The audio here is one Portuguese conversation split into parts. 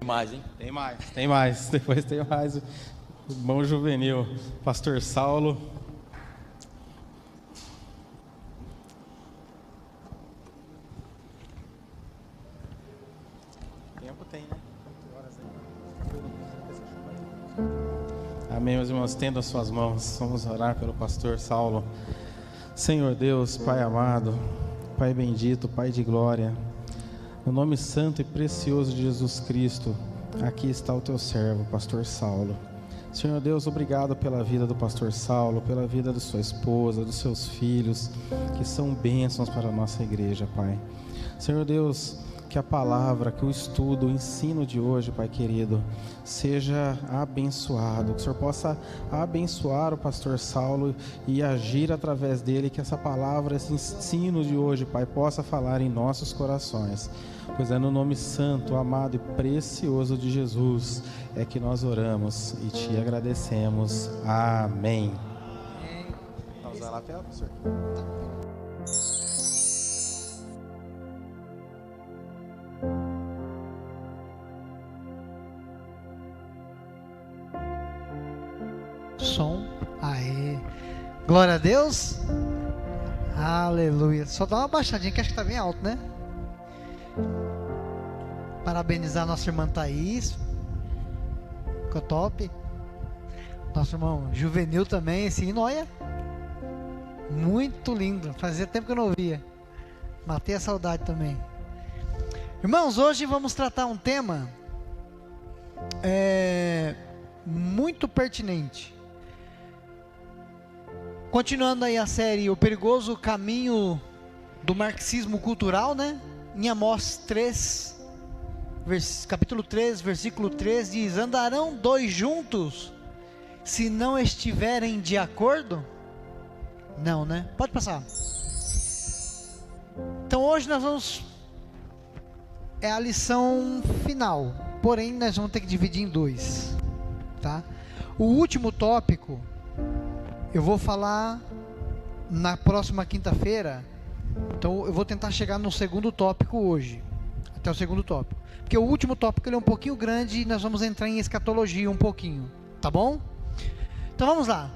Mais, hein? Tem mais. Depois tem mais. O irmão juvenil, pastor Saulo. Tempo tem, né? Amém, meus irmãos. Estenda as suas mãos. Vamos orar pelo pastor Saulo. Senhor Deus, Pai amado, Pai bendito, Pai de glória, no nome santo e precioso de Jesus Cristo, aqui está o teu servo, pastor Saulo. Senhor Deus, obrigado pela vida do pastor Saulo, pela vida de sua esposa, dos seus filhos, que são bênçãos para a nossa igreja, Pai. Senhor Deus, que a palavra, que o estudo, o ensino de hoje, Pai querido, seja abençoado, que o Senhor possa abençoar o pastor Saulo e agir através dele, que essa palavra, esse ensino de hoje, Pai, possa falar em nossos corações, pois é no nome santo, amado e precioso de Jesus é que nós oramos e te agradecemos. Amém. Vamos lá, professor. Som, aê, glória a Deus, aleluia. Só dá uma baixadinha que acho que está bem alto, né? Parabenizar nossa irmã Thaís, ficou top. Nosso irmão Juvenil também, esse hino, olha, muito lindo, fazia tempo que eu não ouvia, matei a saudade também. Irmãos, hoje vamos tratar um tema muito pertinente. Continuando aí a série O Perigoso Caminho do Marxismo Cultural, né? Em Amós 3, capítulo 3, versículo 3, diz: andarão dois juntos se não estiverem de acordo? Não, né? Pode passar. Então hoje nós vamos... é a lição final, porém nós vamos ter que dividir em dois, tá? O último tópico eu vou falar na próxima quinta-feira, então eu vou tentar chegar no segundo tópico hoje, até o segundo tópico, porque o último tópico ele é um pouquinho grande e nós vamos entrar em escatologia um pouquinho, tá bom? Então vamos lá,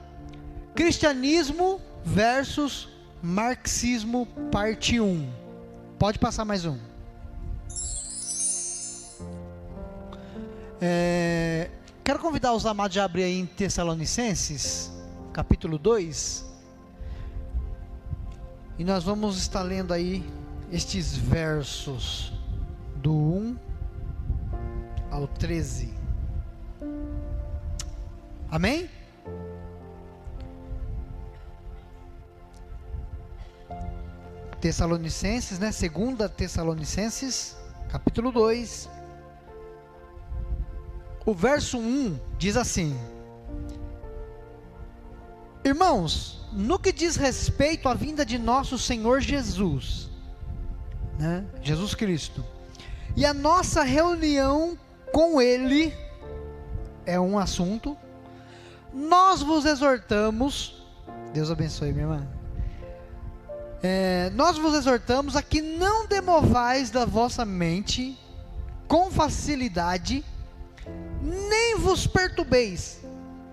cristianismo versus marxismo, parte 1, pode passar mais um. Quero convidar os amados a abrir aí em Tessalonicenses, capítulo 2, e nós vamos estar lendo aí estes versos do 1 ao 13, amém? Tessalonicenses, né? 2 Tessalonicenses, capítulo 2, o verso 1 diz assim: irmãos, no que diz respeito à vinda de nosso Senhor Jesus, né? Jesus Cristo, e a nossa reunião com Ele, é um assunto, nós vos exortamos, Deus abençoe minha irmã, nós vos exortamos a que não demovais da vossa mente com facilidade, nem vos perturbeis,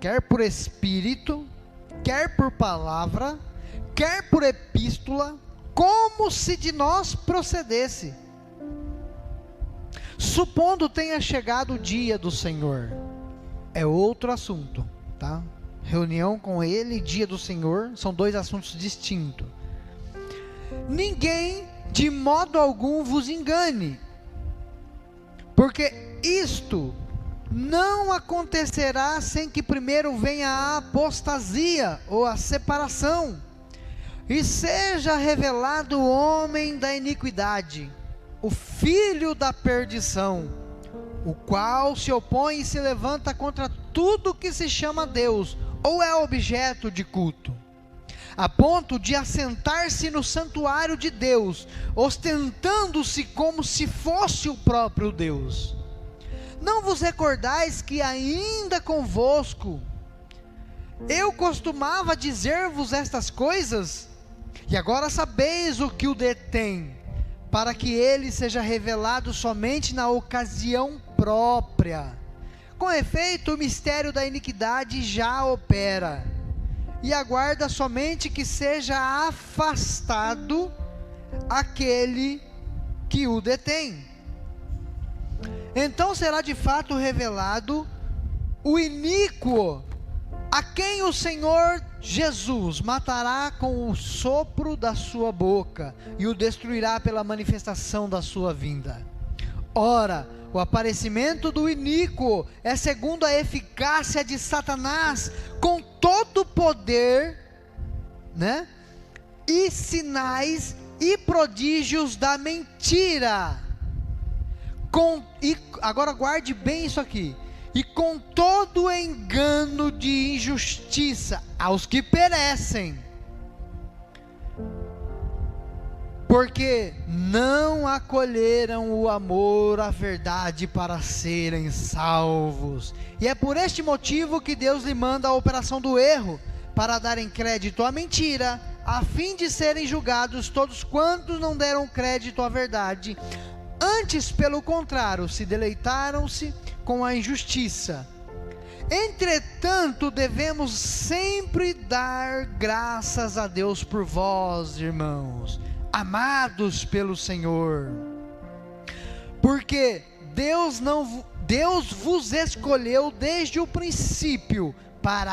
quer por espírito, quer por palavra, quer por epístola, como se de nós procedesse, supondo tenha chegado o dia do Senhor. É outro assunto, tá? Reunião com Ele, dia do Senhor, são dois assuntos distintos. Ninguém de modo algum vos engane, porque isto não acontecerá sem que primeiro venha a apostasia ou a separação, e seja revelado o homem da iniquidade, o filho da perdição, o qual se opõe e se levanta contra tudo que se chama Deus ou é objeto de culto, a ponto de assentar-se no santuário de Deus, ostentando-se como se fosse o próprio Deus. Não vos recordais que ainda convosco eu costumava dizer-vos estas coisas? E agora sabeis o que o detém, para que ele seja revelado somente na ocasião própria. Com efeito, o mistério da iniquidade já opera, e aguarda somente que seja afastado aquele que o detém. Então será de fato revelado o iníquo, a quem o Senhor Jesus matará com o sopro da sua boca, e o destruirá pela manifestação da sua vinda. Ora, o aparecimento do iníquo é segundo a eficácia de Satanás, com todo o poder, né? E sinais e prodígios da mentira. Agora guarde bem isso aqui. E com todo o engano de injustiça aos que perecem, porque não acolheram o amor à verdade para serem salvos. E é por este motivo que Deus lhe manda a operação do erro, para darem crédito à mentira, a fim de serem julgados todos quantos não deram crédito à verdade. Antes, pelo contrário, se deleitaram-se com a injustiça. Entretanto, devemos sempre dar graças a Deus por vós, irmãos, amados pelo Senhor, porque Deus vos escolheu desde o princípio para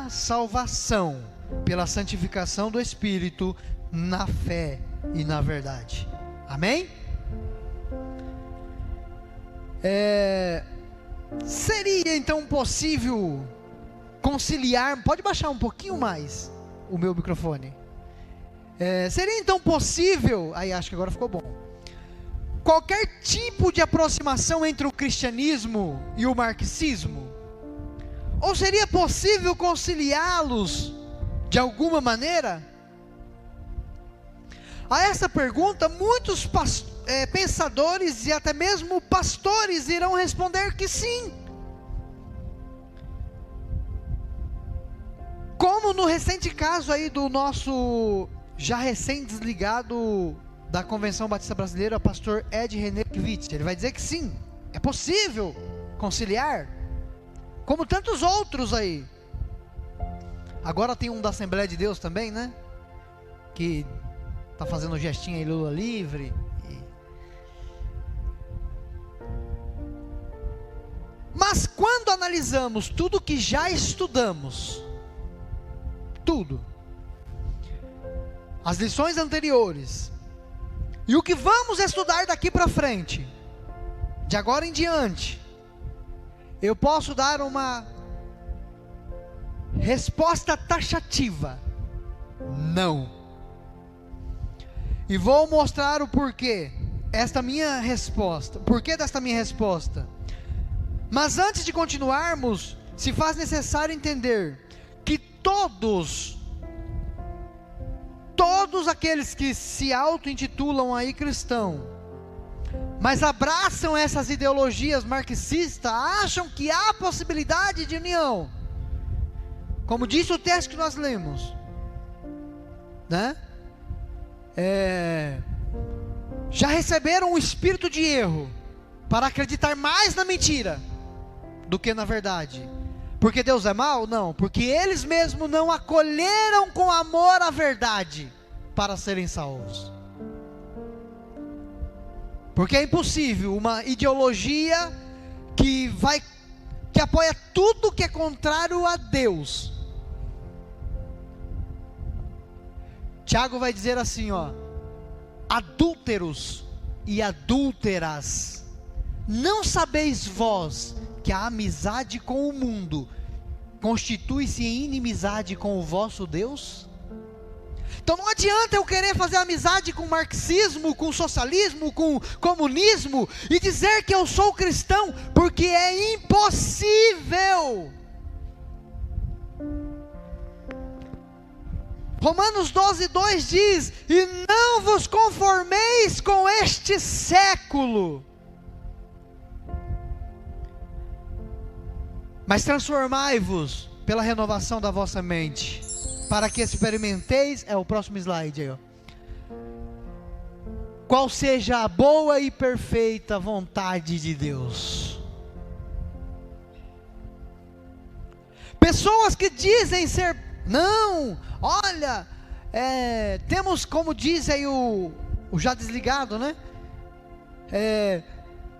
a salvação, pela santificação do Espírito, na fé e na verdade. Amém? Seria então possível conciliar, pode baixar um pouquinho mais o meu microfone, seria então possível, aí acho que agora ficou bom, qualquer tipo de aproximação entre o cristianismo e o marxismo? Ou seria possível conciliá-los de alguma maneira? A essa pergunta, muitos pensadores e até mesmo pastores irão responder que sim. Como no recente caso aí do nosso já recém-desligado da Convenção Batista Brasileira, pastor Ed René Kvitz, ele vai dizer que sim, é possível conciliar, como tantos outros aí. Agora tem um da Assembleia de Deus também, né? Que está fazendo um gestinho aí, Lula livre. Mas quando analisamos tudo que já estudamos, tudo, as lições anteriores, e o que vamos estudar daqui para frente, de agora em diante, eu posso dar uma resposta taxativa: não. E vou mostrar o porquê desta minha resposta. Mas antes de continuarmos, se faz necessário entender que todos aqueles que se auto-intitulam aí cristão, mas abraçam essas ideologias marxistas, acham que há possibilidade de união, como disse o texto que nós lemos, né? Já receberam um espírito de erro, para acreditar mais na mentira do que na verdade. Porque Deus é mau? Não, porque eles mesmos não acolheram com amor a verdade para serem salvos. Porque é impossível uma ideologia que apoia tudo que é contrário a Deus. Tiago vai dizer assim, adúlteros e adúlteras, não sabeis vós que a amizade com o mundo constitui-se em inimizade com o vosso Deus? Então não adianta eu querer fazer amizade com o marxismo, com o socialismo, com o comunismo, e dizer que eu sou cristão, porque é impossível. Romanos 12:2 diz: e não vos conformeis com este século, mas transformai-vos pela renovação da vossa mente, para que experimenteis, o próximo slide aí, qual seja a boa e perfeita vontade de Deus. Pessoas que dizem ser, não, olha, temos, como diz aí o já desligado, né?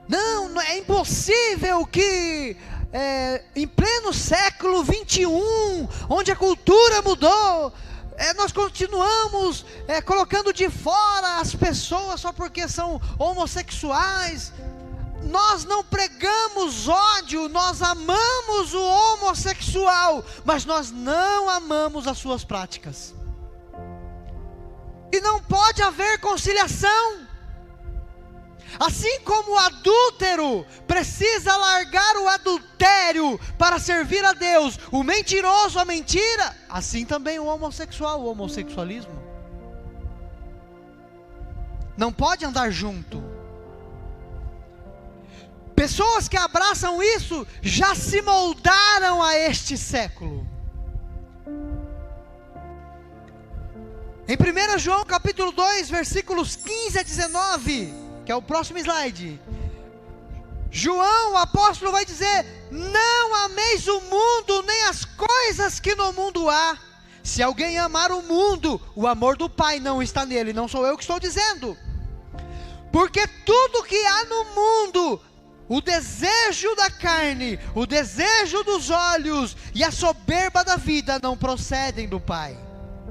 Não, é impossível que em pleno século 21, onde a cultura mudou, nós continuamos colocando de fora as pessoas só porque são homossexuais. Nós não pregamos ódio, nós amamos o homossexual, mas nós não amamos as suas práticas. E não pode haver conciliação. Assim como o adúltero precisa largar o adultério para servir a Deus, o mentiroso a mentira, assim também o homossexual, o homossexualismo. Não pode andar junto. Pessoas que abraçam isso já se moldaram a este século. Em 1 João capítulo 2, versículos 15 a 19, que é o próximo slide, João, o apóstolo, vai dizer: não ameis o mundo, nem as coisas que no mundo há. Se alguém amar o mundo, o amor do Pai não está nele. Não sou eu que estou dizendo. Porque tudo que há no mundo, o desejo da carne, o desejo dos olhos e a soberba da vida não procedem do Pai,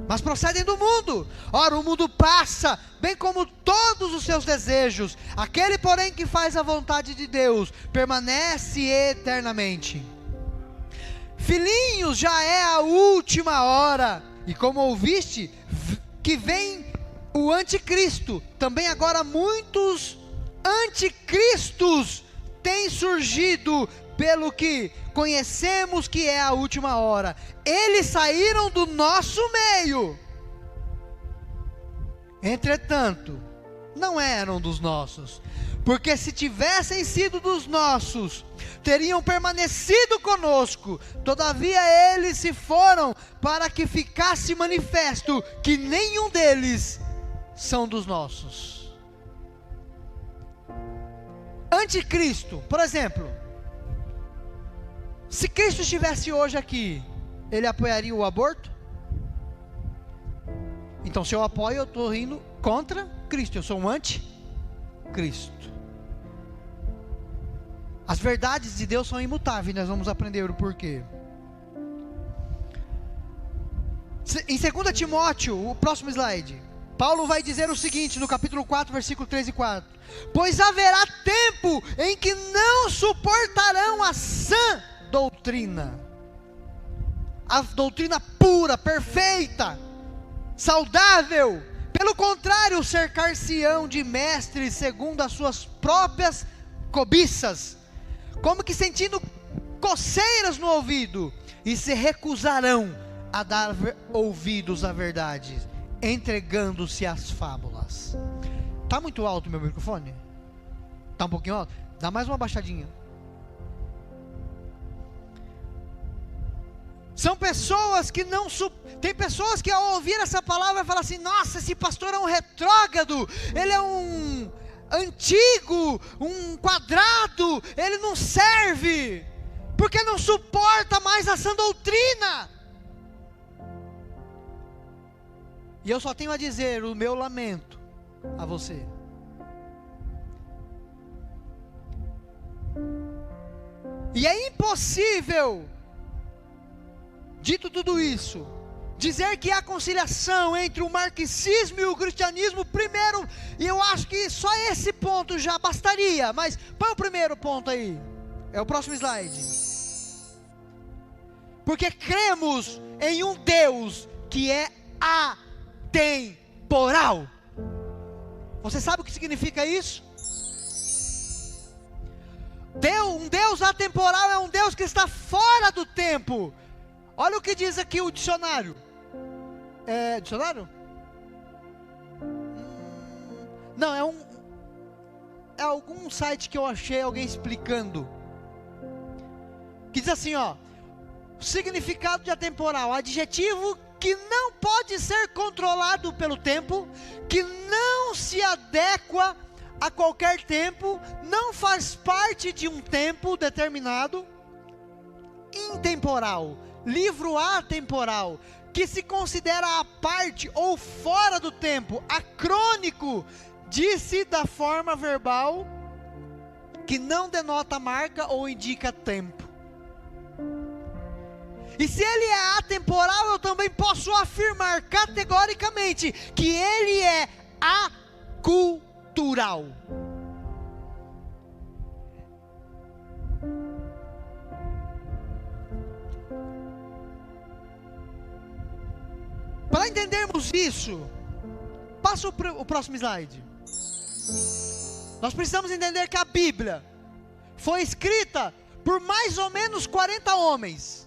mas procedem do mundo. Ora, o mundo passa, bem como todos os seus desejos. Aquele, porém, que faz a vontade de Deus, permanece eternamente. Filhinhos, já é a última hora, e como ouviste, que vem o anticristo, também agora muitos anticristos têm surgido, pelo que conhecemos que é a última hora. Eles saíram do nosso meio, entretanto, não eram dos nossos, porque se tivessem sido dos nossos, teriam permanecido conosco. Todavia eles se foram, para que ficasse manifesto que nenhum deles são dos nossos. Anticristo, por exemplo, se Cristo estivesse hoje aqui, ele apoiaria o aborto? Então, se eu apoio, eu estou indo contra Cristo, eu sou um anticristo. As verdades de Deus são imutáveis, nós vamos aprender o porquê. Em 2 Timóteo, o próximo slide, Paulo vai dizer o seguinte, no capítulo 4, versículo 3 e 4: pois haverá tempo em que não suportarão a sã doutrina, a doutrina pura, perfeita, saudável. Pelo contrário, cercar-se-ão de mestres segundo as suas próprias cobiças, como que sentindo coceiras no ouvido, e se recusarão a dar ouvidos à verdade, entregando-se às fábulas. Está muito alto o meu microfone? Está um pouquinho alto? Dá mais uma baixadinha. São pessoas que não... Tem pessoas que ao ouvir essa palavra falam assim: nossa, esse pastor é um retrógrado, ele é um antigo, um quadrado, ele não serve, porque não suporta mais a sã doutrina. E eu só tenho a dizer o meu lamento a você. E é impossível, dito tudo isso, dizer que há conciliação entre o marxismo e o cristianismo. Primeiro, e eu acho que só esse ponto já bastaria, mas põe o primeiro ponto aí, é o próximo slide. Porque cremos em um Deus que é atemporal. Você sabe o que significa isso? Um Deus atemporal é um Deus que está fora do tempo. Olha o que diz aqui o dicionário. Dicionário? Não, é algum site que eu achei alguém explicando, que diz assim, ó: significado de atemporal, adjetivo que não pode ser controlado pelo tempo, que não se adequa a qualquer tempo, não faz parte de um tempo determinado, intemporal, livro atemporal, que se considera à parte ou fora do tempo, acrônico, disse da forma verbal, que não denota marca ou indica tempo. E se ele é atemporal, eu também posso afirmar categoricamente que ele é acultural. Para entendermos isso, passa o próximo slide. Nós precisamos entender que a Bíblia foi escrita por mais ou menos 40 homens,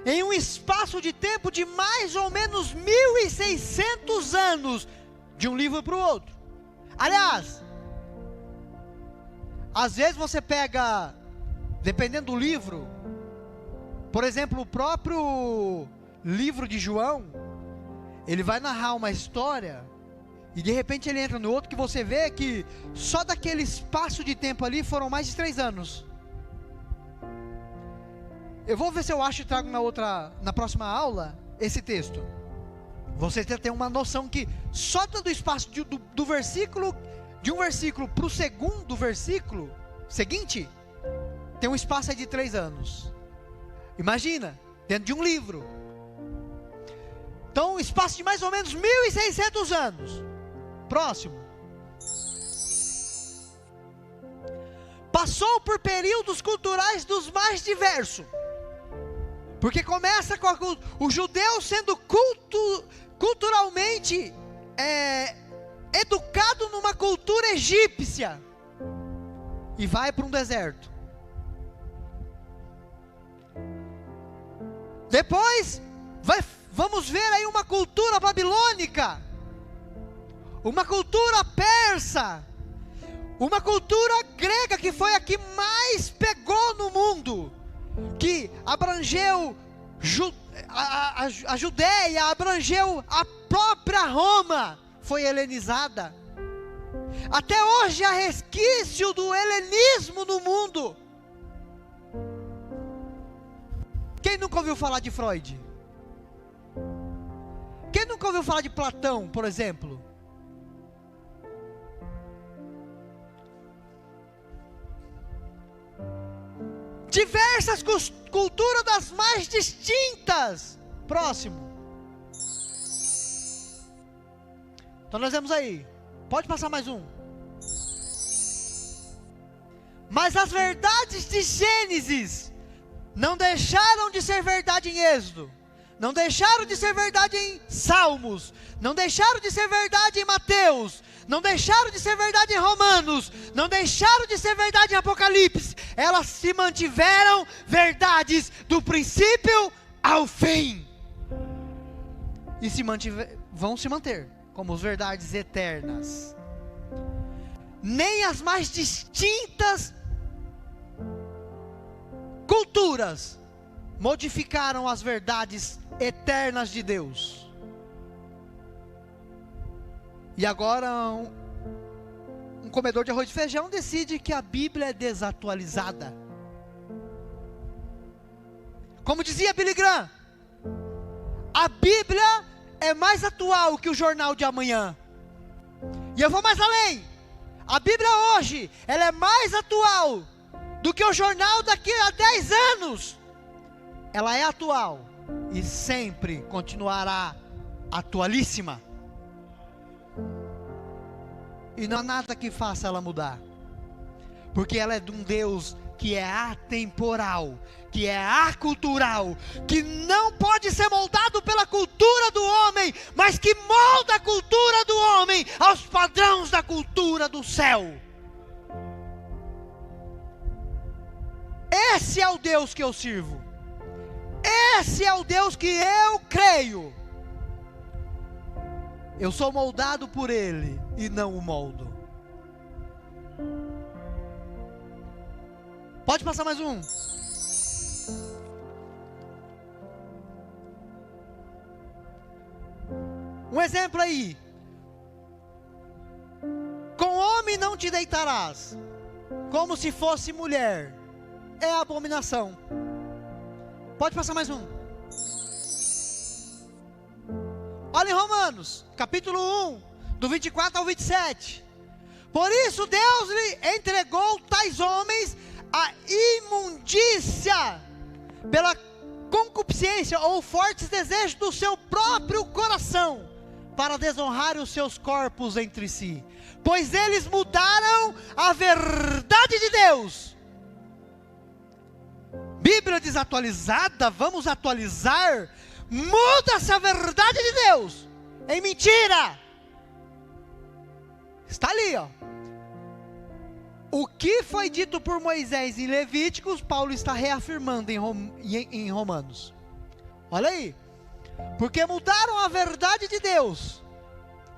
em um espaço de tempo de mais ou menos 1.600 anos, de um livro para o outro. Aliás, às vezes você pega, dependendo do livro, por exemplo, o próprio livro de João, ele vai narrar uma história, e de repente ele entra no outro, que você vê que só daquele espaço de tempo ali foram mais de 3 anos. Eu vou ver se eu acho e trago na próxima aula, esse texto. Você tem uma noção que só do espaço do versículo, de um versículo para o segundo versículo seguinte, tem um espaço aí de 3 anos. Imagina, dentro de um livro. Então, um espaço de mais ou menos 1.600 anos. Próximo. Passou por períodos culturais dos mais diversos. Porque começa com o judeu sendo culturalmente educado numa cultura egípcia. E vai para um deserto. Depois, vamos ver aí uma cultura babilônica, uma cultura persa, uma cultura grega, que foi a que mais pegou no mundo, que abrangeu a Judéia, abrangeu a própria Roma, foi helenizada. Até hoje há resquício do helenismo no mundo. Quem nunca ouviu falar de Freud? Quem nunca ouviu falar de Platão, por exemplo? Diversas culturas das mais distintas. Próximo. Então nós vemos aí. Pode passar mais um. Mas as verdades de Gênesis não deixaram de ser verdade em Êxodo, não deixaram de ser verdade em Salmos, não deixaram de ser verdade em Mateus, não deixaram de ser verdade em Romanos, não deixaram de ser verdade em Apocalipse. Elas se mantiveram verdades do princípio ao fim, e vão se manter como verdades eternas. Nem as mais distintas culturas modificaram as verdades eternas de Deus. E agora um comedor de arroz e feijão decide que a Bíblia é desatualizada. Como dizia Billy Graham, a Bíblia é mais atual que o jornal de amanhã. E eu vou mais além. A Bíblia hoje, ela é mais atual do que o jornal daqui a 10 anos. Ela é atual e sempre continuará atualíssima. E não há nada que faça ela mudar, porque ela é de um Deus que é atemporal, que é acultural, que não pode ser moldado pela cultura do homem, mas que molda a cultura do homem aos padrões da cultura do céu. Esse é o Deus que eu sirvo. Esse é o Deus que eu creio. Eu sou moldado por Ele e não o moldo. Pode passar mais um. Um exemplo aí. Com homem não te deitarás, como se fosse mulher. É abominação. Pode passar mais um. Olha em Romanos, capítulo 1, do 24 ao 27. Por isso Deus lhe entregou tais homens a imundícia, pela concupiscência ou fortes desejos do seu próprio coração, para desonrar os seus corpos entre si, pois eles mudaram a verdade de Deus. Bíblia desatualizada, vamos atualizar. Muda-se a verdade de Deus em mentira. Está ali, ó. O que foi dito por Moisés em Levíticos, Paulo está reafirmando em Romanos. Olha aí. Porque mudaram a verdade de Deus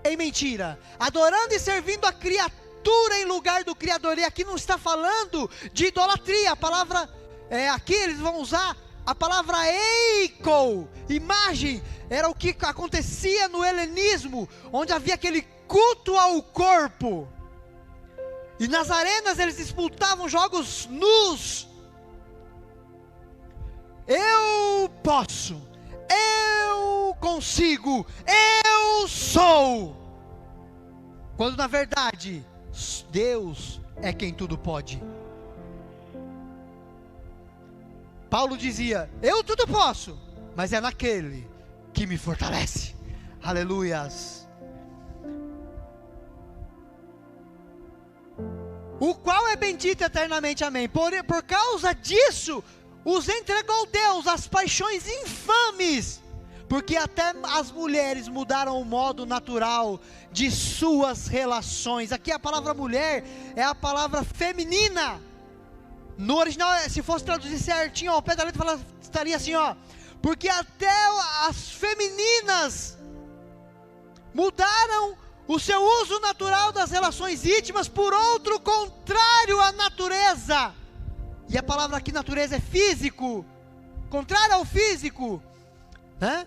em mentira, adorando e servindo a criatura em lugar do Criador. E aqui não está falando de idolatria. A palavra, aqui eles vão usar a palavra eiko, imagem. Era o que acontecia no helenismo, onde havia aquele culto ao corpo. E nas arenas eles disputavam jogos nus. Eu posso, eu consigo, eu sou. Quando na verdade, Deus é quem tudo pode. Paulo dizia, eu tudo posso, mas é naquele que me fortalece. Aleluias. O qual é bendito eternamente, amém. Por causa disso, os entregou Deus às paixões infames, porque até as mulheres mudaram o modo natural de suas relações. Aqui a palavra mulher é a palavra feminina. No original, se fosse traduzir certinho, ao pé da letra estaria assim, ó. Porque até as femininas mudaram o seu uso natural das relações íntimas por outro contrário à natureza. E a palavra aqui natureza é físico, contrário ao físico, né?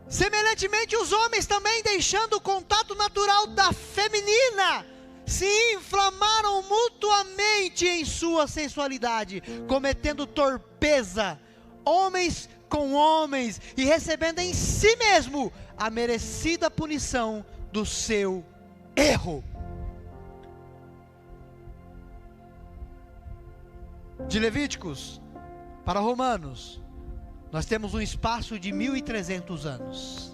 Semelhantemente os homens também, deixando o contato natural da feminina, se inflamaram mutuamente em sua sensualidade, cometendo torpeza, homens com homens, e recebendo em si mesmo a merecida punição do seu erro. De Levíticos para Romanos, nós temos um espaço de 1300 anos.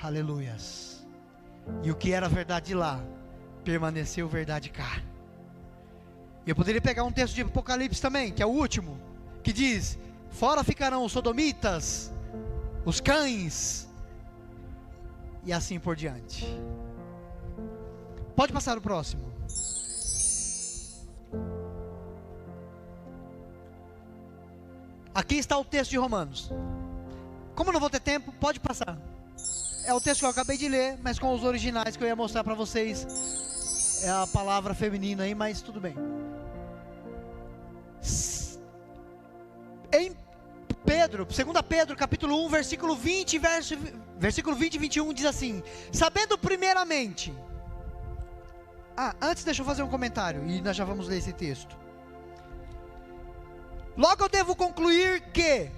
Aleluias. E o que era verdade lá, permaneceu verdade cá. Eu poderia pegar um texto de Apocalipse também, que é o último, que diz, fora ficarão os sodomitas, os cães, e assim por diante. Pode passar o próximo. Aqui está o texto de Romanos. Como eu não vou ter tempo, pode passar. É o texto que eu acabei de ler, mas com os originais que eu ia mostrar para vocês. É a palavra feminina aí, mas tudo bem. Em Pedro, 2 Pedro, capítulo 1, versículo 20 e 21, diz assim: sabendo primeiramente... antes deixa eu fazer um comentário, e nós já vamos ler esse texto. Logo eu devo concluir que,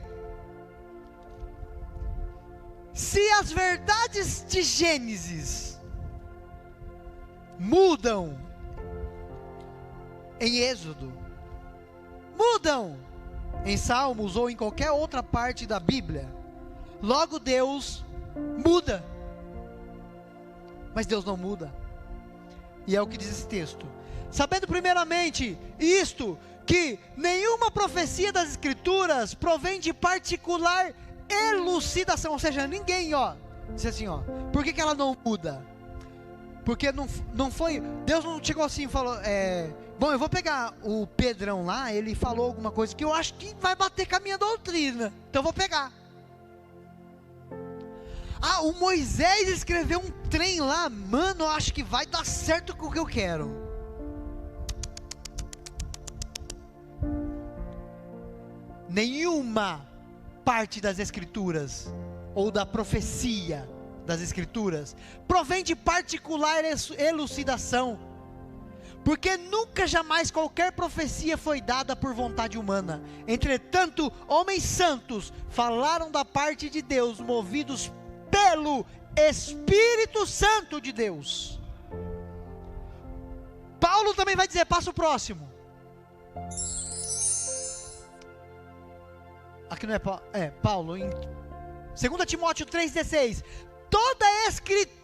se as verdades de Gênesis mudam em Êxodo, mudam em Salmos ou em qualquer outra parte da Bíblia, logo Deus muda. Mas Deus não muda. E é o que diz esse texto. Sabendo primeiramente isto, que nenhuma profecia das Escrituras provém de particular elucidação, ou seja, ninguém, diz assim, por que ela não muda? Porque não foi, Deus não chegou assim e falou, bom, eu vou pegar o Pedrão lá, ele falou alguma coisa que eu acho que vai bater com a minha doutrina, então eu vou pegar. O Moisés escreveu um trem lá, mano, eu acho que vai dar certo com o que eu quero. Nenhuma parte das Escrituras, ou da profecia das Escrituras, provém de particular elucidação, porque nunca jamais qualquer profecia foi dada por vontade humana. Entretanto, homens santos falaram da parte de Deus, movidos pelo Espírito Santo de Deus. Paulo também vai dizer, passa o próximo. Aqui não é Paulo, em 2 Timóteo 3,16, toda a escritura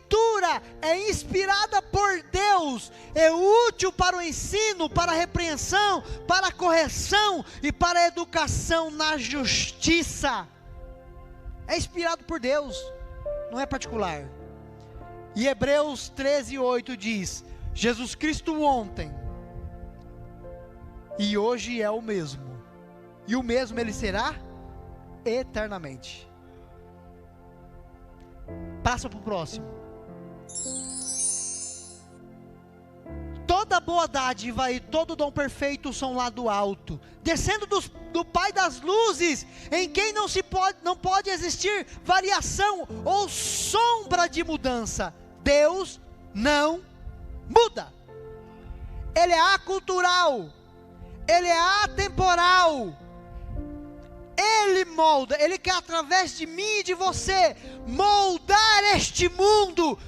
é inspirada por Deus, é útil para o ensino, para a repreensão, para a correção e para a educação na justiça. É inspirado por Deus, não é particular. E Hebreus 13,8 diz, Jesus Cristo ontem e hoje é o mesmo, e o mesmo ele será eternamente. Passa para o próximo. Toda boa dádiva e todo dom perfeito são lá do alto, descendo do Pai das luzes, em quem não pode existir variação ou sombra de mudança. Deus não muda. Ele é acultural, Ele é atemporal. Ele molda, Ele quer através de mim e de você, moldar este mundo.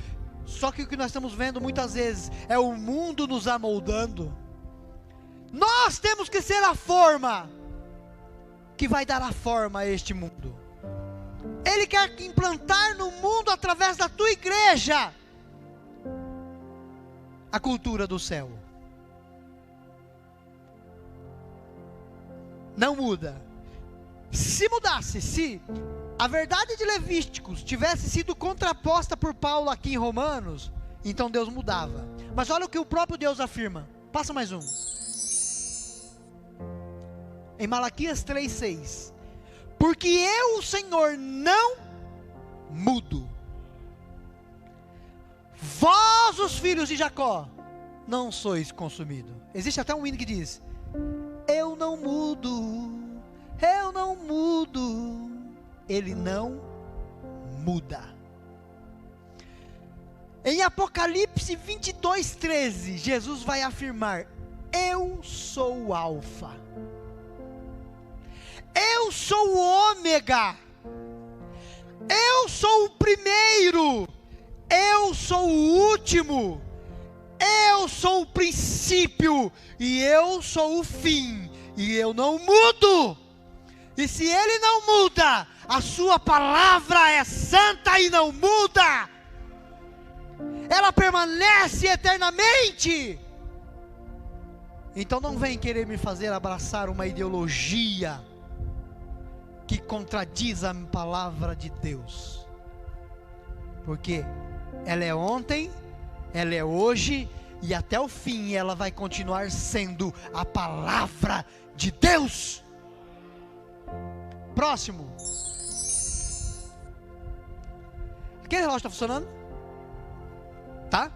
Só que o que nós estamos vendo muitas vezes, é o mundo nos amoldando. Nós temos que ser a forma, que vai dar a forma a este mundo. Ele quer implantar no mundo, através da tua igreja, a cultura do céu. Não muda. Se mudasse, se a verdade de Levíticos tivesse sido contraposta por Paulo aqui em Romanos, então Deus mudava. Mas olha o que o próprio Deus afirma. Passa mais um. Em Malaquias 3,6. Porque eu, o Senhor, não mudo. Vós, os filhos de Jacó, não sois consumidos. Existe até um hino que diz: eu não mudo. Eu não mudo. Ele não muda. Em Apocalipse 22:13, Jesus vai afirmar: eu sou o Alfa, eu sou o Ômega, eu sou o primeiro, eu sou o último, eu sou o princípio e eu sou o fim, e eu não mudo. E se Ele não muda, a sua palavra é santa e não muda, ela permanece eternamente. Então não vem querer me fazer abraçar uma ideologia que contradiz a palavra de Deus, porque ela é ontem, ela é hoje e até o fim ela vai continuar sendo a palavra de Deus. Próximo. Aquele relógio está funcionando? Tá?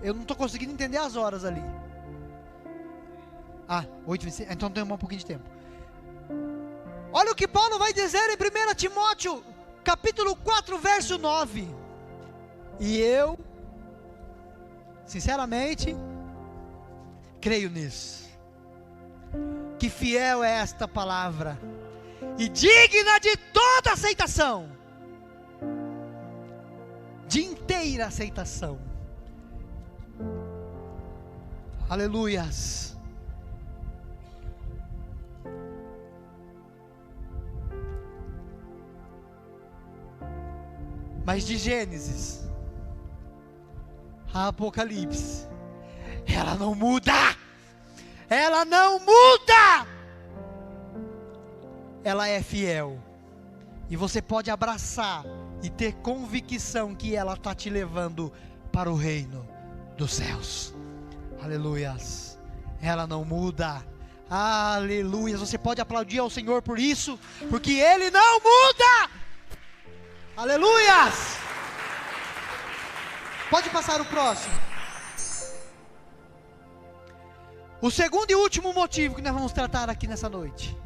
Eu não estou conseguindo entender as horas ali. 8h26. Então tem um pouquinho de tempo. Olha o que Paulo vai dizer em 1 Timóteo capítulo 4, verso 9. E eu, sinceramente, creio nisso, que fiel é esta palavra e digna de toda aceitação, de inteira aceitação. Aleluias. Mas de Gênesis a Apocalipse, ela não muda. Ela não muda. Ela é fiel. E você pode abraçar e ter convicção que ela está te levando para o reino dos céus. Aleluias. Ela não muda. Aleluias. Você pode aplaudir ao Senhor por isso, porque Ele não muda. Aleluias. Pode passar o próximo. O segundo e último motivo que nós vamos tratar aqui nessa noite.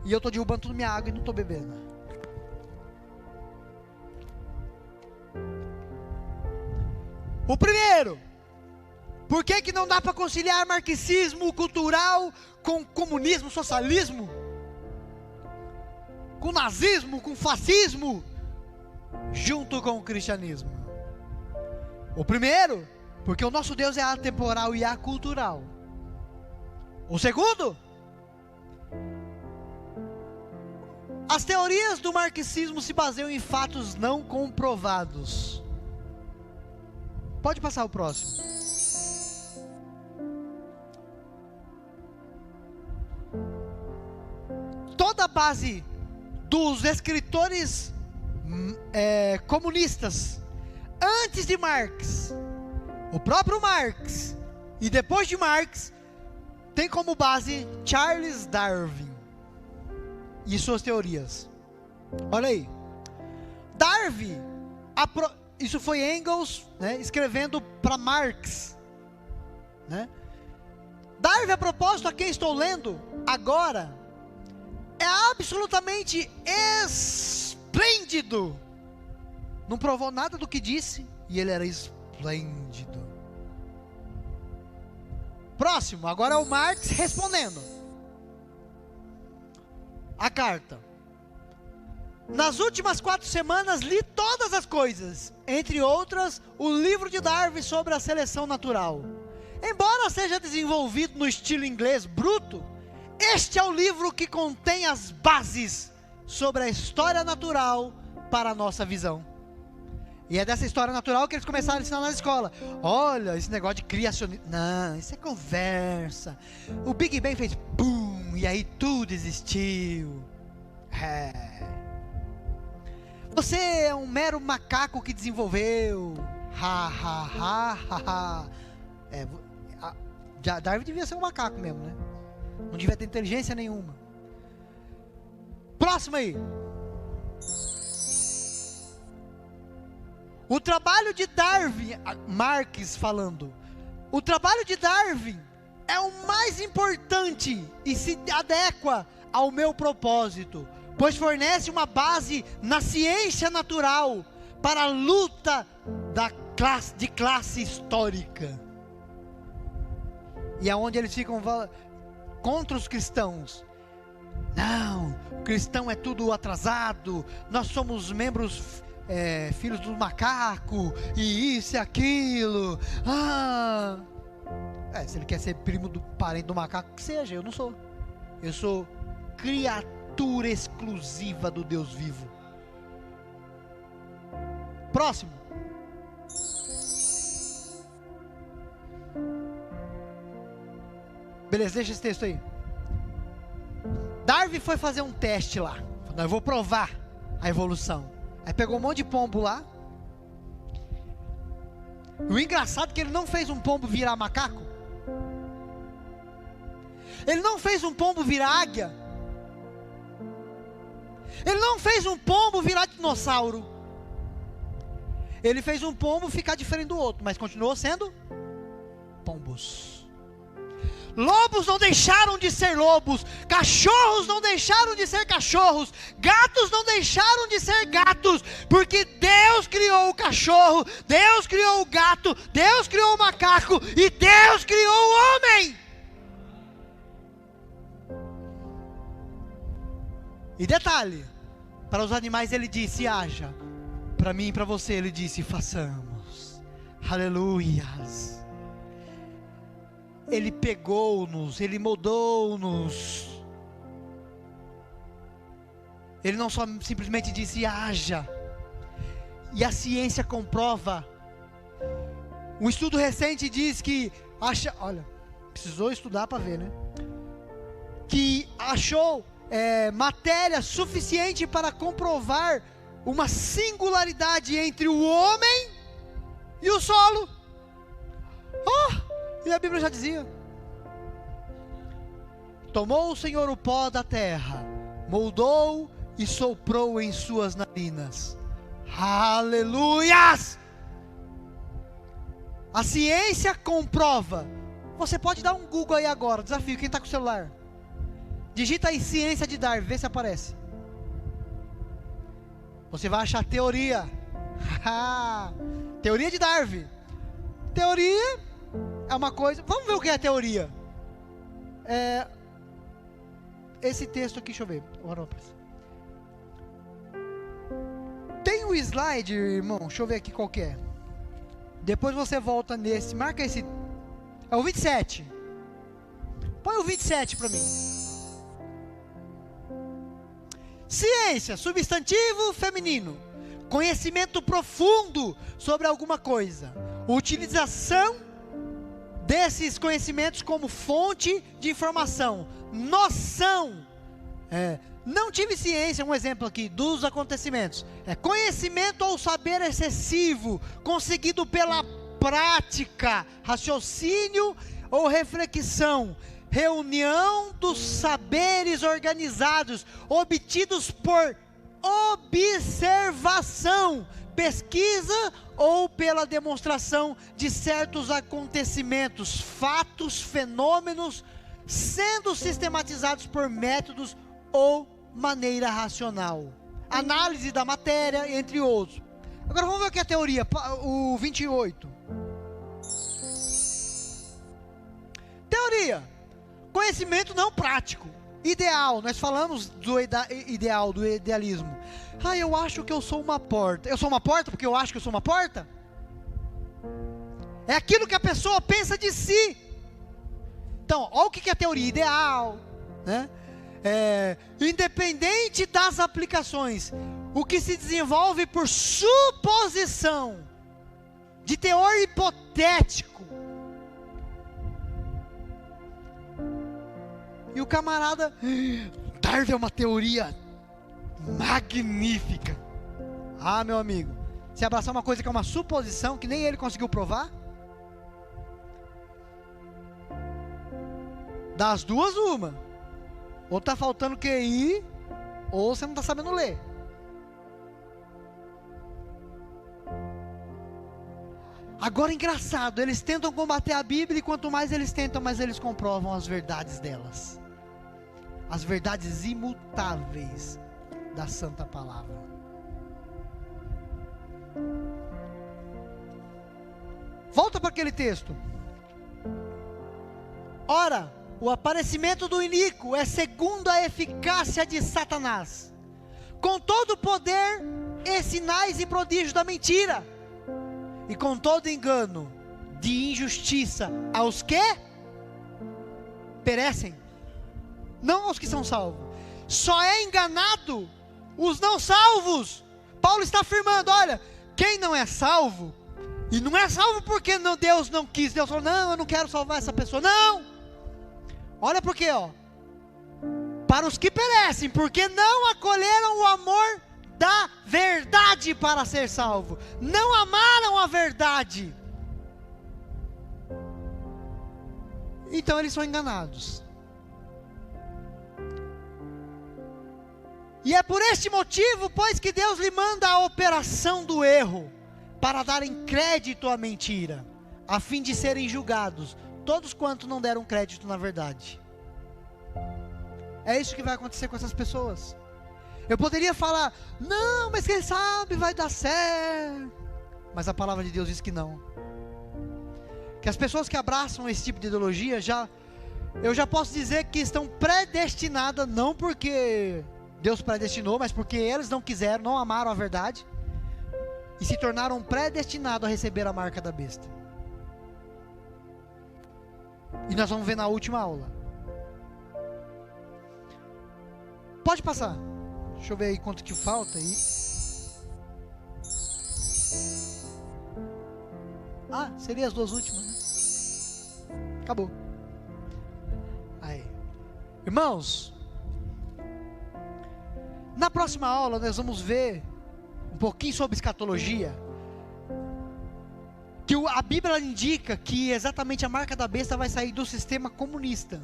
E eu estou derrubando toda minha água e não estou bebendo. O primeiro, Por que não dá para conciliar marxismo cultural com comunismo, socialismo? Com nazismo, com fascismo, junto com o cristianismo? O primeiro, porque o nosso Deus é atemporal e acultural. O segundo, as teorias do marxismo se baseiam em fatos não comprovados. Pode passar o próximo. Toda a base dos escritores comunistas, antes de Marx, o próprio Marx, e depois de Marx, tem como base Charles Darwin e suas teorias. Olha aí, Darwin, isso foi Engels, né, escrevendo para Marx, né? Darwin, a propósito, a quem estou lendo agora, é absolutamente esplêndido. Não provou nada do que disse, e ele era esplêndido. Próximo, agora é o Marx respondendo a carta. Nas últimas 4 semanas li todas as coisas, entre outras, o livro de Darwin sobre a seleção natural. Embora seja desenvolvido no estilo inglês bruto, este é o livro que contém as bases sobre a história natural para a nossa visão. E é dessa história natural que eles começaram a ensinar na escola. Olha, esse negócio de criacionismo, não, isso é conversa. O Big Bang fez BUM, e aí tudo existiu. Você é um mero macaco que desenvolveu. Darwin devia ser um macaco mesmo, né? Não devia ter inteligência nenhuma. Próximo aí. O trabalho de Darwin, Marx falando, o trabalho de Darwin é o mais importante e se adequa ao meu propósito, pois fornece uma base na ciência natural para a luta de classe histórica. E é onde eles ficam contra os cristãos. Não, o cristão é tudo atrasado, nós somos membros, filhos do macaco, e isso e aquilo. Se ele quer ser primo do parente do macaco, que seja, eu não sou. Eu sou criatura exclusiva do Deus vivo. Próximo. Beleza, deixa esse texto aí. Darwin foi fazer um teste lá. Falou, eu vou provar a evolução. Aí pegou um monte de pombo lá. O engraçado é que ele não fez um pombo virar macaco. Ele não fez um pombo virar águia. Ele não fez um pombo virar dinossauro. Ele fez um pombo ficar diferente do outro, mas continuou sendo pombos. Lobos não deixaram de ser lobos, cachorros não deixaram de ser cachorros, gatos não deixaram de ser gatos, porque Deus criou o cachorro, Deus criou o gato, Deus criou o macaco e Deus criou o homem. E detalhe, para os animais ele disse haja, para mim e para você ele disse façamos. Aleluias. Ele pegou-nos, Ele moldou-nos. Ele não só simplesmente disse haja. E a ciência comprova. Um estudo recente diz que olha, precisou estudar para ver, né? Que achou matéria suficiente para comprovar uma singularidade entre o homem e o solo. E a Bíblia já dizia: tomou o Senhor o pó da terra, moldou e soprou em suas narinas. Aleluias! A ciência comprova. Você pode dar um Google aí agora, desafio, quem está com o celular? Digita aí ciência de Darwin, vê se aparece. Você vai achar teoria. Teoria de Darwin. Teoria é uma coisa. Vamos ver o que é a teoria. Esse texto aqui, deixa eu ver. Tem um slide, irmão. Deixa eu ver aqui qual que é. Depois você volta nesse. Marca esse. É o 27. Põe o 27 para mim. Ciência, substantivo feminino. Conhecimento profundo sobre alguma coisa. Utilização desses conhecimentos como fonte de informação. Noção. Não tive ciência, um exemplo aqui, dos acontecimentos. Conhecimento ou saber excessivo, conseguido pela prática, raciocínio ou reflexão. Reunião dos saberes organizados, obtidos por observação, pesquisa ou pela demonstração de certos acontecimentos, fatos, fenômenos, sendo sistematizados por métodos ou maneira racional. Análise da matéria, entre outros. Agora vamos ver o que é a teoria, o 28. Teoria. Conhecimento não prático. Ideal, nós falamos do ideal, do idealismo. Eu acho que eu sou uma porta. Eu sou uma porta porque eu acho que eu sou uma porta? É aquilo que a pessoa pensa de si. Então, olha o que é a teoria ideal, né? Independente das aplicações, o que se desenvolve por suposição, de teor hipotético. E o camarada, Darwin é uma teoria magnífica. Meu amigo, se abraçar uma coisa que é uma suposição, que nem ele conseguiu provar, das duas uma. Ou está faltando QI, ou você não está sabendo ler. Agora, engraçado, eles tentam combater a Bíblia, e quanto mais eles tentam, mais eles comprovam as verdades delas. As verdades imutáveis da Santa Palavra. Volta para aquele texto. Ora, o aparecimento do iníquo é segundo a eficácia de Satanás, com todo o poder e sinais e prodígios da mentira, e com todo engano de injustiça aos que perecem, não aos que são salvos. Só é enganado os não salvos. Paulo está afirmando, olha, quem não é salvo, e não é salvo porque Deus não quis, Deus falou, não, eu não quero salvar essa pessoa, não. Olha por quê, para os que perecem, porque não acolheram o amor da verdade para ser salvo, não amaram a verdade, então eles são enganados. E é por este motivo, pois, que Deus lhe manda a operação do erro, para darem crédito à mentira, a fim de serem julgados todos quantos não deram crédito na verdade. É isso que vai acontecer com essas pessoas. Eu poderia falar, não, mas quem sabe vai dar certo. Mas a palavra de Deus diz que não. Que as pessoas que abraçam esse tipo de ideologia, eu já posso dizer que estão predestinadas, não porque Deus predestinou, mas porque eles não quiseram, não amaram a verdade, e se tornaram predestinados a receber a marca da besta. E nós vamos ver na última aula. Pode passar. Deixa eu ver aí quanto que falta aí. Seria as duas últimas, né? Acabou. Aí. Irmãos, na próxima aula nós vamos ver um pouquinho sobre escatologia. Que a Bíblia indica que exatamente a marca da besta vai sair do sistema comunista,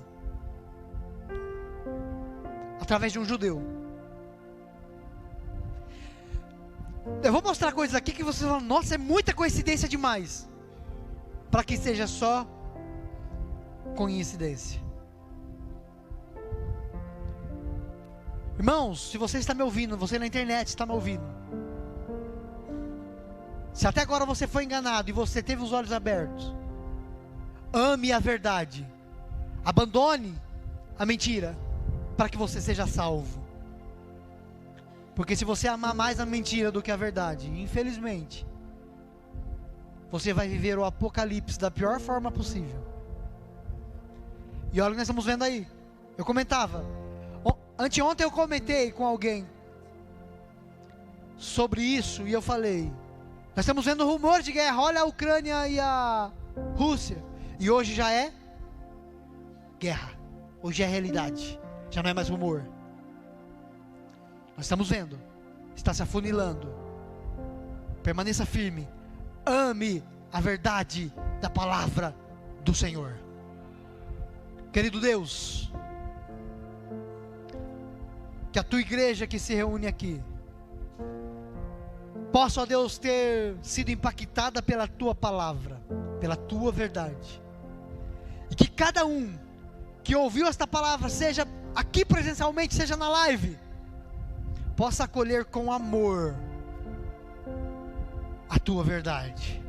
através de um judeu. Eu vou mostrar coisas aqui que vocês vão, nossa, é muita coincidência demais, para que seja só coincidência. Irmãos, se você está me ouvindo, você na internet está me ouvindo, se até agora você foi enganado e você teve os olhos abertos, ame a verdade, abandone a mentira, para que você seja salvo. Porque se você amar mais a mentira do que a verdade, infelizmente, você vai viver o apocalipse da pior forma possível. E olha o que nós estamos vendo aí. Eu comentava, anteontem eu comentei com alguém sobre isso, e eu falei, nós estamos vendo rumores de guerra, olha a Ucrânia e a Rússia, e hoje já é guerra, hoje é realidade, já não é mais rumor. Nós estamos vendo, está se afunilando. Permaneça firme, ame a verdade da palavra do Senhor. Querido Deus, que a tua igreja que se reúne aqui possa, ó Deus, ter sido impactada pela tua palavra, pela tua verdade, e que cada um que ouviu esta palavra, seja aqui presencialmente, seja na live, possa acolher com amor a tua verdade,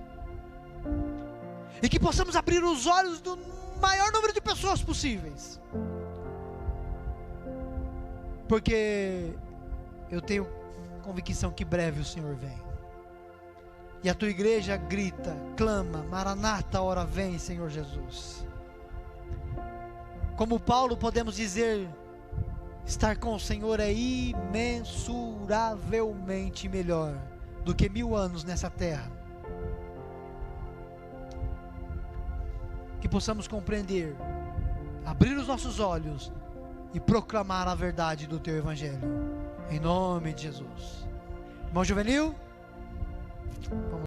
e que possamos abrir os olhos do maior número de pessoas possíveis, porque eu tenho convicção que breve o Senhor vem, e a tua igreja grita, clama, Maranata, hora vem, Senhor Jesus. Como Paulo podemos dizer, estar com o Senhor é imensuravelmente melhor do que 1000 anos nessa terra. Que possamos compreender, abrir os nossos olhos e proclamar a verdade do teu evangelho, em nome de Jesus. Irmão Juvenil, vamos